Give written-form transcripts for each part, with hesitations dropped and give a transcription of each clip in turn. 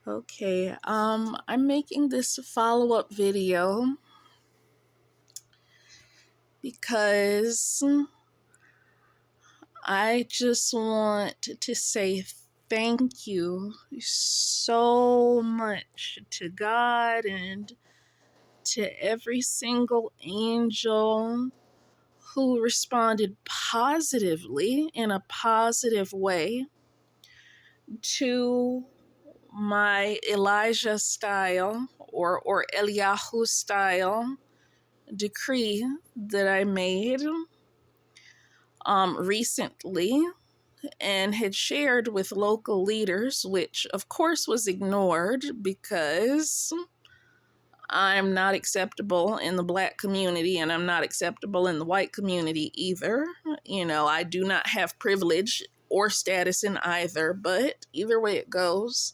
Okay, I'm making this follow-up video because I just want to say thank you so much to God and to every single angel who responded positively in a positive way to my Elijah style or Eliyahu style decree that I made recently and had shared with local leaders, which of course was ignored because I'm not acceptable in the Black community and I'm not acceptable in the white community either. I do not have privilege or status in either, but either way it goes,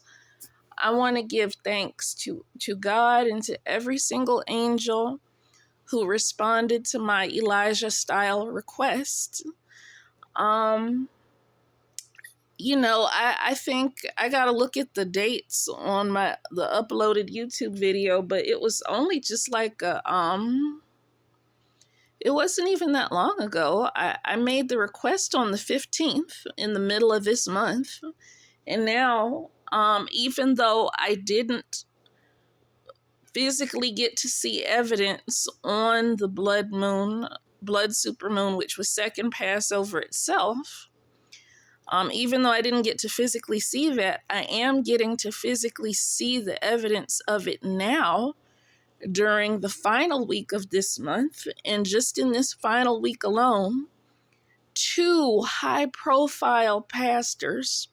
I want to give thanks to God and to every single angel who responded to my Elijah style request. I think I gotta look at the dates on the uploaded YouTube video, but it was only just like it wasn't even that long ago. I made the request on the 15th in the middle of this month. And now, even though I didn't physically get to see evidence on the blood supermoon, which was second Passover itself, even though I didn't get to physically see that, I am getting to physically see the evidence of it now during the final week of this month. And just in this final week alone, 2 high-profile pastors,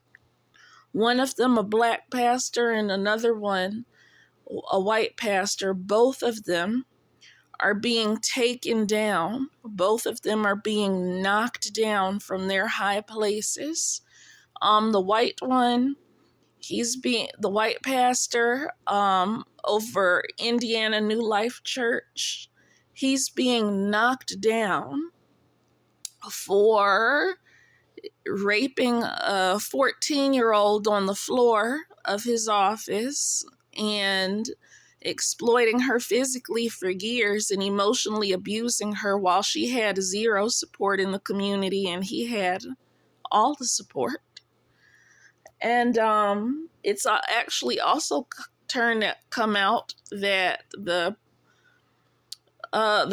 one of them a Black pastor and another one a white pastor, both of them are being taken down. Both of them are being knocked down from their high places. The white one, the white pastor over Indiana New Life Church, he's being knocked down for raping a 14-year-old on the floor of his office and exploiting her physically for years and emotionally abusing her while she had zero support in the community and he had all the support. And it's actually also come out that the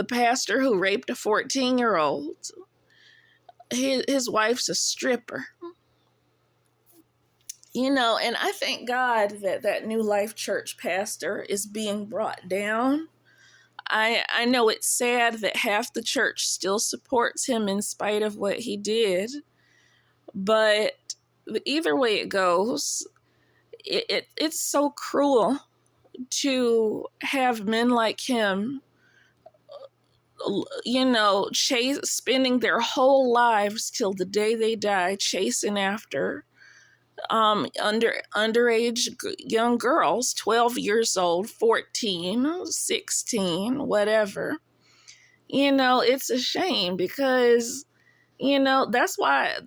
pastor who raped a 14-year-old, his wife's a stripper. And I thank God that New Life Church pastor is being brought down. I know it's sad that half the church still supports him in spite of what he did, but either way it goes, it's so cruel to have men like him, spending their whole lives till the day they die chasing after underage young girls, 12 years old, 14, 16, whatever. It's a shame because, that's why,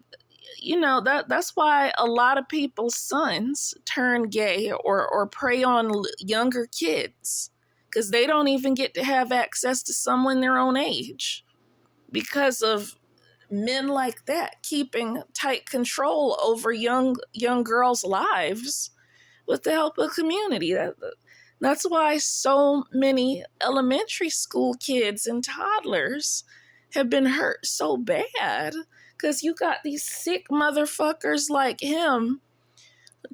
that's why a lot of people's sons turn gay or prey on younger kids because they don't even get to have access to someone their own age because of men like that keeping tight control over young girls' lives with the help of the community. That's why so many elementary school kids and toddlers have been hurt so bad, because you got these sick motherfuckers like him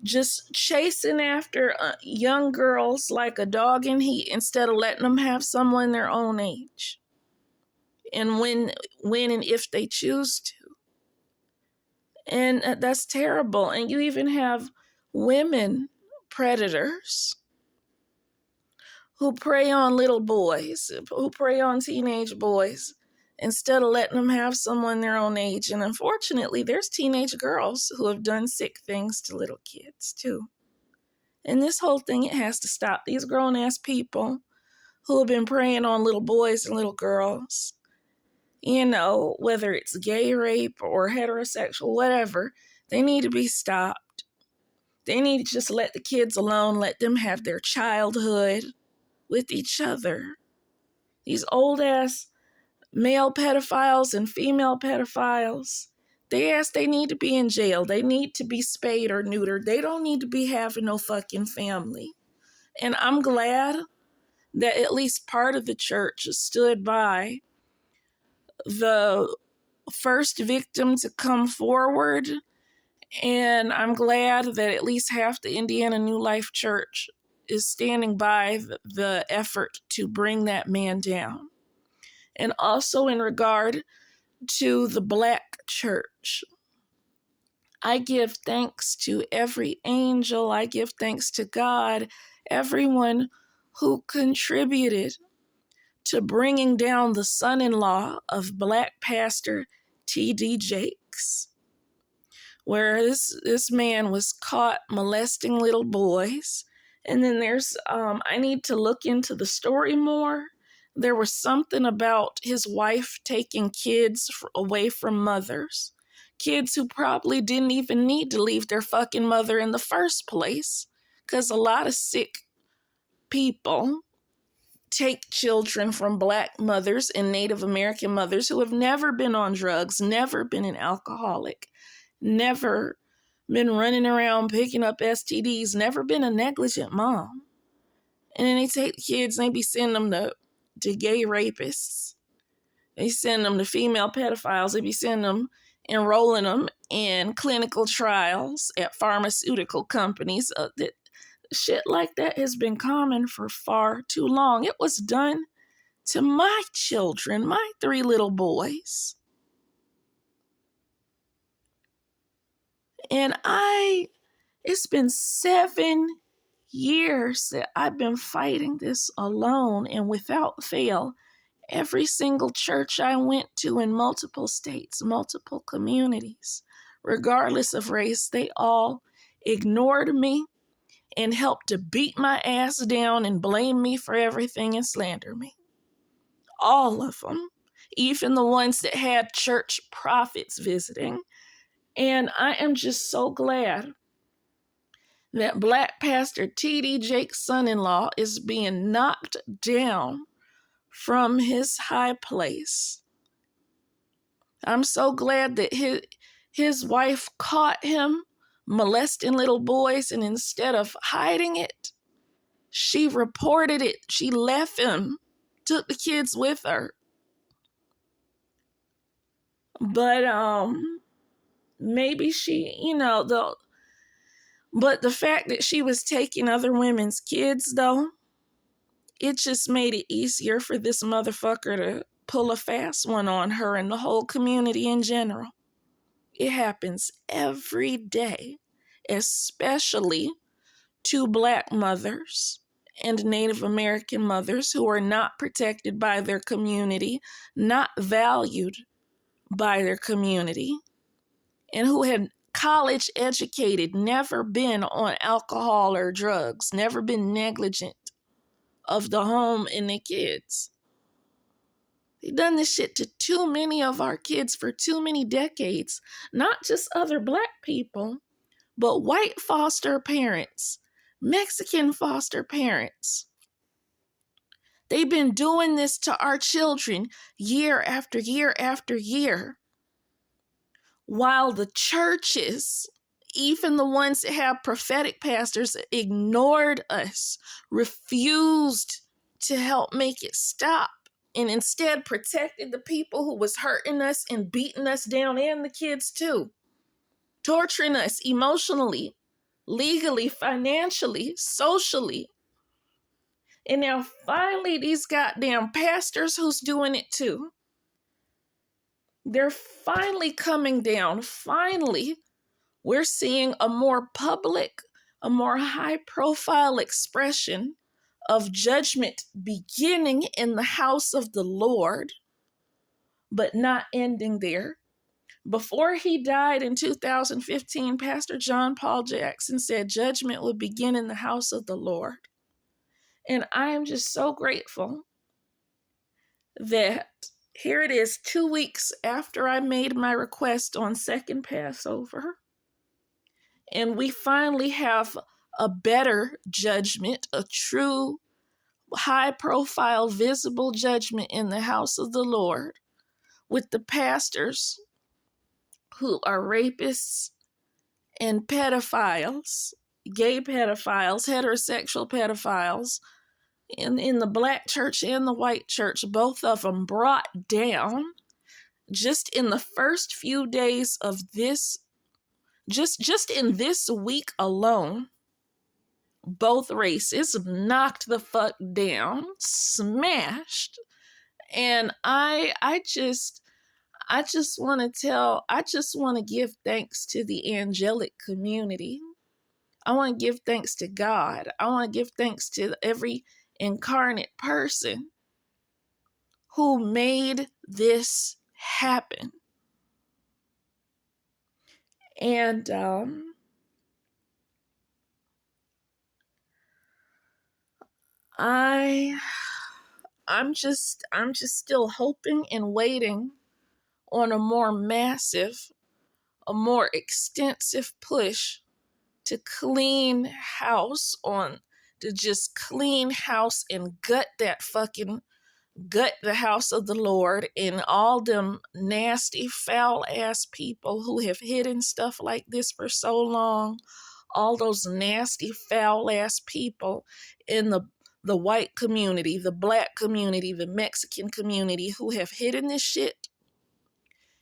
just chasing after young girls like a dog in heat instead of letting them have someone their own age and when and if they choose to. And that's terrible. And you even have women predators who prey on little boys, who prey on teenage boys, instead of letting them have someone their own age. And unfortunately, there's teenage girls who have done sick things to little kids too. And this whole thing, it has to stop. These grown-ass people who have been preying on little boys and little girls, whether it's gay rape or heterosexual, whatever, they need to be stopped. They need to just let the kids alone, let them have their childhood with each other. These old ass male pedophiles and female pedophiles, they need to be in jail. They need to be spayed or neutered. They don't need to be having no fucking family. And I'm glad that at least part of the church stood by the first victim to come forward. And I'm glad that at least half the Indiana New Life Church is standing by the effort to bring that man down. And also in regard to the Black church, I give thanks to every angel. I give thanks to God, everyone who contributed to bringing down the son-in-law of Black Pastor T.D. Jakes, where this man was caught molesting little boys. And then there's, I need to look into the story more. There was something about his wife taking kids away from mothers, kids who probably didn't even need to leave their fucking mother in the first place, because a lot of sick people take children from Black mothers and Native American mothers who have never been on drugs, never been an alcoholic, never been running around picking up STDs, never been a negligent mom. And then they take kids and they be sending them to gay rapists. They send them to female pedophiles. They be sending them, enrolling them in clinical trials at pharmaceutical companies. That shit like that has been common for far too long. It was done to my children, my 3 little boys. And it's been 7 years that I've been fighting this alone, and without fail, every single church I went to in multiple states, multiple communities, regardless of race, they all ignored me and helped to beat my ass down and blame me for everything and slander me. All of them, even the ones that had church prophets visiting. And I am just so glad that Black Pastor T.D. Jake's son-in-law is being knocked down from his high place. I'm so glad that his wife caught him molesting little boys, and instead of hiding it, she reported it. She left him, took the kids with her. But maybe she, but the fact that she was taking other women's kids, though, it just made it easier for this motherfucker to pull a fast one on her and the whole community in general. It happens every day, especially to Black mothers and Native American mothers who are not protected by their community, not valued by their community, and who had college educated, never been on alcohol or drugs, never been negligent of the home and the kids. They've done this shit to too many of our kids for too many decades. Not just other Black people, but white foster parents, Mexican foster parents. They've been doing this to our children year after year after year. While the churches, even the ones that have prophetic pastors, ignored us, refused to help make it stop, and instead protected the people who was hurting us and beating us down, and the kids too, torturing us emotionally, legally, financially, socially. And now finally these goddamn pastors who's doing it too, they're finally coming down. Finally, we're seeing a more public, a more high-profile expression of judgment beginning in the house of the Lord, but not ending there. Before he died in 2015, Pastor John Paul Jackson said judgment would begin in the house of the Lord. And I am just so grateful that here it is, 2 weeks after I made my request on second Passover, And we finally have a better judgment, a true, high-profile, visible judgment in the house of the Lord with the pastors who are rapists and pedophiles, gay pedophiles, heterosexual pedophiles, in the black church and the white church, both of them brought down just in the first few days of this, just in this week alone. Both races knocked the fuck down, smashed. And I just want to give thanks to the angelic community. I want to give thanks to God. I want to give thanks to every incarnate person who made this happen. And I'm just still hoping and waiting on a more massive, a more extensive push to clean house, to just clean house and gut the house of the Lord and all them nasty, foul ass people who have hidden stuff like this for so long. All those nasty, foul ass people in the white community, the black community, the Mexican community who have hidden this shit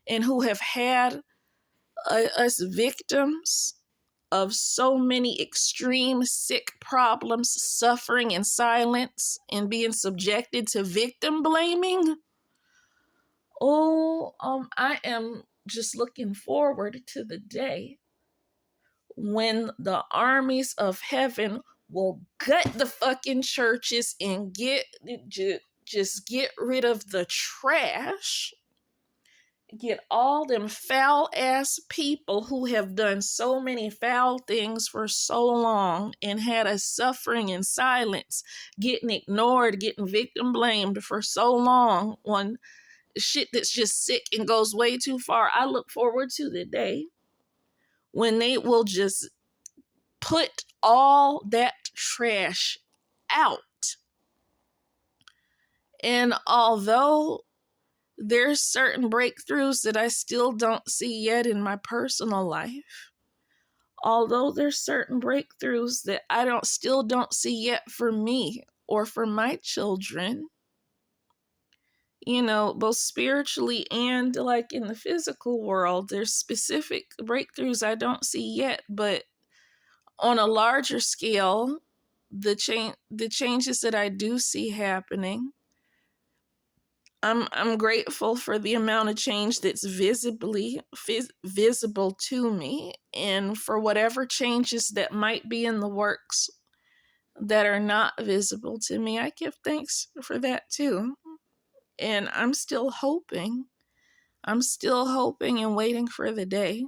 and who have had us victims of so many extreme sick problems, suffering in silence, and being subjected to victim blaming. I am just looking forward to the day when the armies of heaven will gut the fucking churches and just get rid of the trash. Get all them foul ass people who have done so many foul things for so long and had us suffering in silence, getting ignored, getting victim blamed for so long on shit that's just sick and goes way too far. I look forward to the day when they will just put all that trash out. And although there's certain breakthroughs that I still don't see yet in my personal life, although there's certain breakthroughs that I still don't see yet for me or for my children, both spiritually and like in the physical world, there's specific breakthroughs I don't see yet, but on a larger scale, the changes that I do see happening, I'm grateful for the amount of change that's visible to me, and for whatever changes that might be in the works that are not visible to me. I give thanks for that too. And I'm still hoping and waiting for the day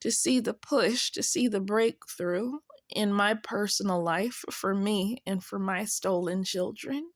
to see the push, to see the breakthrough in my personal life for me and for my stolen children.